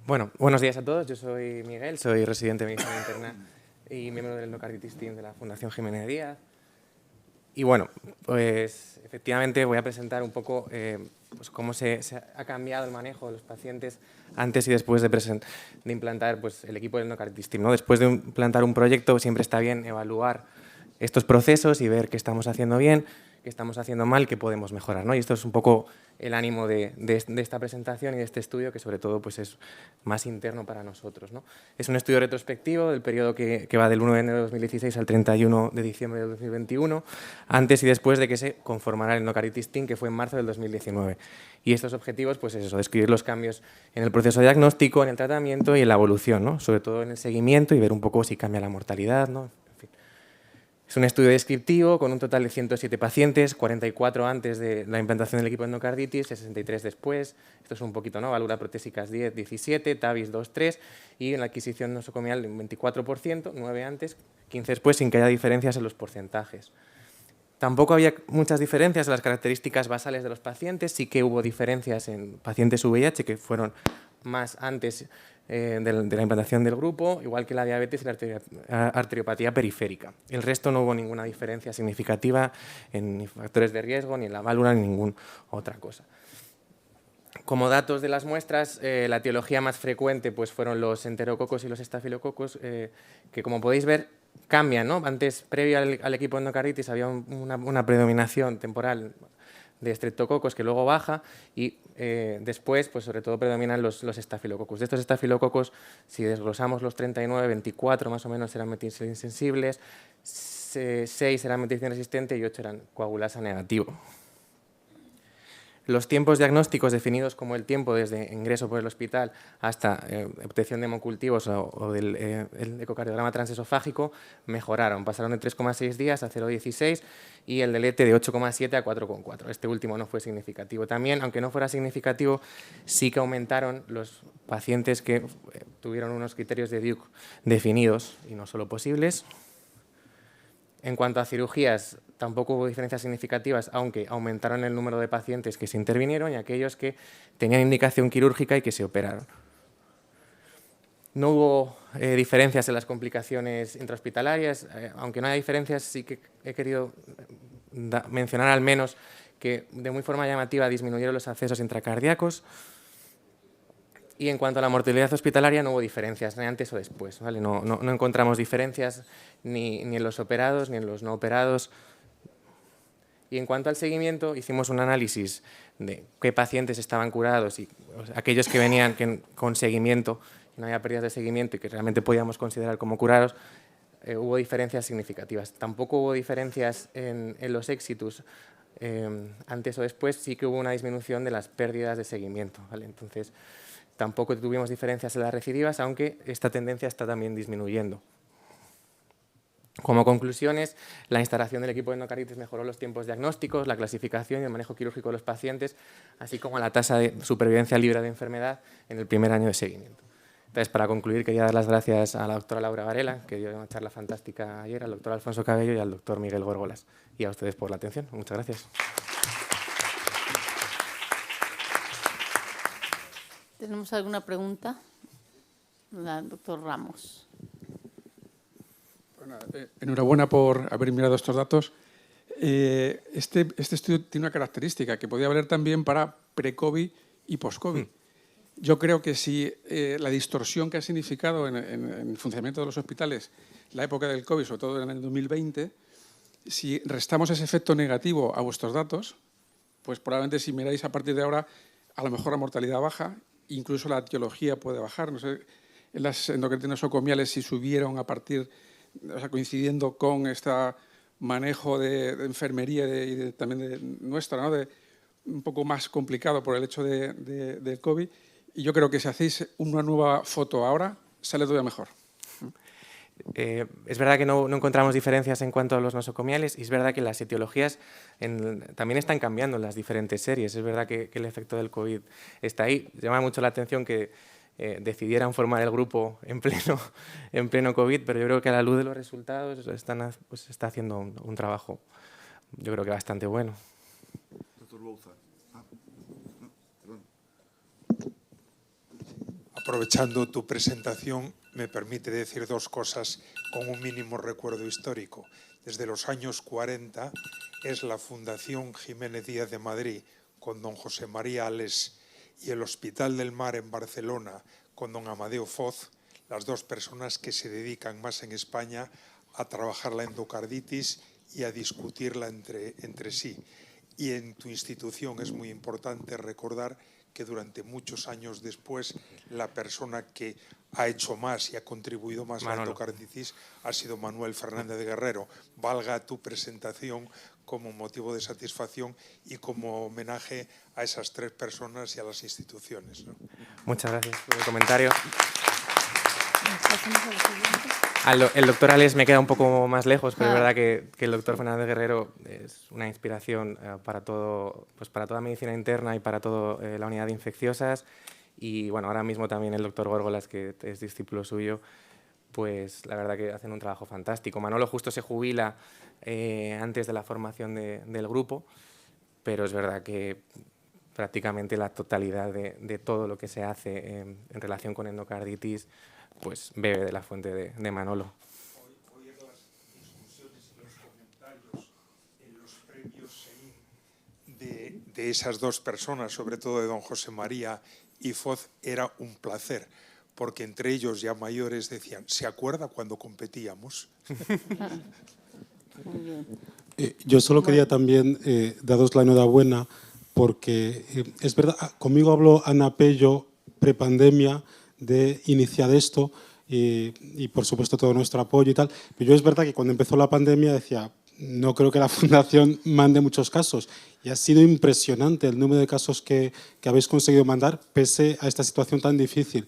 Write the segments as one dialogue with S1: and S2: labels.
S1: Bueno, buenos días a todos. Yo soy Miguel, soy residente de medicina interna y miembro del Endocarditis Team de la Fundación Jiménez Díaz. Y bueno, pues efectivamente voy a presentar un poco pues cómo se ha cambiado el manejo de los pacientes antes y después de implantar pues, el equipo del Endocarditis Team, ¿no? Después de implantar un proyecto siempre está bien evaluar estos procesos y ver qué estamos haciendo bien, qué estamos haciendo mal, qué podemos mejorar, ¿no? Y esto es un poco el ánimo de esta presentación y de este estudio, que sobre todo pues, es más interno para nosotros, ¿no? Es un estudio retrospectivo del periodo que va del 1 de enero de 2016 al 31 de diciembre de 2021, antes y después de que se conformara el Endocarditis Team, que fue en marzo del 2019. Y estos objetivos, pues es eso, describir los cambios en el proceso diagnóstico, en el tratamiento y en la evolución, ¿no? Sobre todo en el seguimiento y ver un poco si cambia la mortalidad, ¿no? En fin. Es un estudio descriptivo con un total de 107 pacientes, 44 antes de la implantación del equipo de endocarditis, 63 después. Esto es un poquito, ¿no? Válvulas protésicas 10, 17, TAVIs 2, 3 y en la adquisición nosocomial un 24%, 9 antes, 15 después, sin que haya diferencias en los porcentajes. Tampoco había muchas diferencias en las características basales de los pacientes, sí que hubo diferencias en pacientes VIH que fueron más antes de la implantación del grupo, igual que la diabetes y la arteriopatía periférica. El resto no hubo ninguna diferencia significativa en factores de riesgo, ni en la válvula, ni ninguna otra cosa. Como datos de las muestras, la etiología más frecuente pues, fueron los enterococos y los estafilococos, que como podéis ver cambian, ¿no? Antes, previo al equipo de endocarditis, había una predominación temporal de estreptococos que luego baja y después, pues sobre todo predominan los estafilococos. De estos estafilococos, si desglosamos los 39, 24 más o menos eran meticilina insensibles, 6 eran meticilina resistente y 8 eran coagulasa negativo. Los tiempos diagnósticos definidos como el tiempo desde ingreso por el hospital hasta obtención de hemocultivos o del el ecocardiograma transesofágico mejoraron, pasaron de 3,6 días a 0,16 y el del ET de 8,7 a 4,4. Este último no fue significativo. También, aunque no fuera significativo, sí que aumentaron los pacientes que tuvieron unos criterios de Duke definidos y no solo posibles. En cuanto a cirugías, tampoco hubo diferencias significativas, aunque aumentaron el número de pacientes que se intervinieron y aquellos que tenían indicación quirúrgica y que se operaron. No hubo diferencias en las complicaciones intrahospitalarias, aunque no haya diferencias, sí que he querido mencionar al menos que de muy forma llamativa disminuyeron los accesos intracardíacos. Y en cuanto a la mortalidad hospitalaria no hubo diferencias, ni antes o después, ¿vale? No encontramos diferencias ni en los operados ni en los no operados. Y en cuanto al seguimiento, hicimos un análisis de qué pacientes estaban curados y aquellos que venían con seguimiento, no había pérdidas de seguimiento y que realmente podíamos considerar como curados, hubo diferencias significativas. Tampoco hubo diferencias en los éxitos antes o después, sí que hubo una disminución de las pérdidas de seguimiento, ¿vale? Entonces, tampoco tuvimos diferencias en las recidivas, aunque esta tendencia está también disminuyendo. Como conclusiones, la instalación del equipo de endocarditis mejoró los tiempos diagnósticos, la clasificación y el manejo quirúrgico de los pacientes, así como la tasa de supervivencia libre de enfermedad en el primer año de seguimiento. Entonces, para concluir, quería dar las gracias a la doctora Laura Varela, que dio una charla fantástica ayer, al doctor Alfonso Cabello y al doctor Miguel Gorgolas. Y a ustedes por la atención. Muchas gracias.
S2: ¿Tenemos alguna pregunta? El doctor Ramos.
S3: Bueno, enhorabuena por haber mirado estos datos. Este estudio tiene una característica que podría valer también para pre-COVID y post-COVID. Yo creo que si la distorsión que ha significado en el funcionamiento de los hospitales la época del COVID, sobre todo en el 2020, si restamos ese efecto negativo a vuestros datos, pues probablemente si miráis a partir de ahora, a lo mejor la mortalidad baja, incluso la etiología puede bajar. No sé, en las endocarditis nosocomiales si subieron a partir, o sea, coincidiendo con este manejo de enfermería y también de nuestra, ¿no? Un poco más complicado por el hecho del COVID. Y yo creo que si hacéis una nueva foto ahora, sale todavía mejor.
S1: Es verdad que no encontramos diferencias en cuanto a los nosocomiales y es verdad que las etiologías también están cambiando en las diferentes series. Es verdad que el efecto del COVID está ahí. Llama mucho la atención que decidieran formar el grupo en pleno COVID, pero yo creo que a la luz de los resultados pues, está haciendo un trabajo, yo creo que bastante bueno.
S4: aprovechando tu presentación, me permite decir dos cosas con un mínimo recuerdo histórico. Desde los años 40 es la Fundación Jiménez Díaz de Madrid con don José María Ales y el Hospital del Mar en Barcelona con don Amadeo Foz, las dos personas que se dedican más en España a trabajar la endocarditis y a discutirla entre sí. Y en tu institución es muy importante recordar que durante muchos años después la persona que ha hecho más y ha contribuido más a la endocarditis ha sido Manuel Fernández de Guerrero. Valga tu presentación como motivo de satisfacción y como homenaje a esas tres personas y a las instituciones, ¿no?
S1: Muchas gracias por el comentario. El doctor Ales me queda un poco más lejos, pero es verdad que el doctor Fernández Guerrero es una inspiración para todo, pues para toda medicina interna y para toda la unidad de infecciosas. Y bueno, ahora mismo también el doctor Górgolas, que es discípulo suyo, pues la verdad que hacen un trabajo fantástico. Manolo justo se jubila antes de la formación del grupo, pero es verdad que prácticamente la totalidad de todo lo que se hace en relación con endocarditis pues bebe de la fuente de Manolo.
S4: Oír las discusiones y los comentarios en los premios de esas dos personas, sobre todo de don José María y Foz, era un placer, porque entre ellos ya mayores decían, ¿se acuerda cuando competíamos?
S2: Muy bien.
S5: Yo solo quería también daros la enhorabuena porque es verdad, conmigo habló Ana Pello prepandemia de iniciar esto y por supuesto todo nuestro apoyo y tal, pero yo es verdad que cuando empezó la pandemia decía, no creo que la Fundación mande muchos casos y ha sido impresionante el número de casos que habéis conseguido mandar pese a esta situación tan difícil.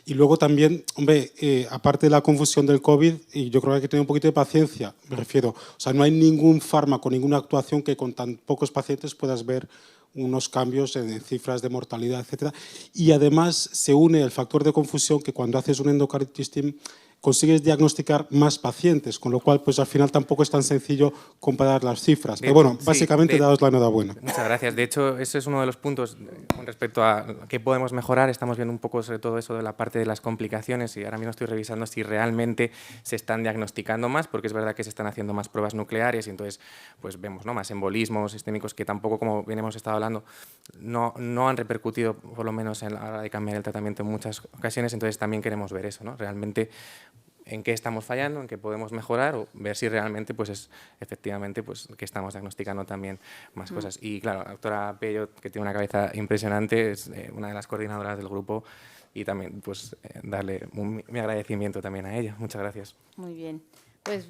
S5: Y luego también, hombre, aparte de la confusión del COVID, y yo creo que hay que tener un poquito de paciencia, me refiero. O sea, no hay ningún fármaco, ninguna actuación que con tan pocos pacientes puedas ver unos cambios en cifras de mortalidad, etcétera. Y además se une el factor de confusión que cuando haces un endocarditis TIM consigues diagnosticar más pacientes, con lo cual pues al final tampoco es tan sencillo comparar las cifras. Pero bueno, básicamente daos la enhorabuena.
S1: Muchas gracias. De hecho, ese es uno de los puntos con respecto a qué podemos mejorar. Estamos viendo un poco sobre todo eso de la parte de las complicaciones y ahora mismo estoy revisando si realmente se están diagnosticando más, porque es verdad que se están haciendo más pruebas nucleares y entonces pues vemos, ¿no?, más embolismos sistémicos que tampoco, como bien hemos estado hablando, no han repercutido por lo menos a la hora de cambiar el tratamiento en muchas ocasiones. Entonces también queremos ver eso, ¿no?, realmente en qué estamos fallando, en qué podemos mejorar o ver si realmente pues es efectivamente pues que estamos diagnosticando también más cosas. Y claro, la doctora Pello, que tiene una cabeza impresionante, es una de las coordinadoras del grupo y también pues darle mi agradecimiento también a ella. Muchas gracias.
S2: Muy bien. Pues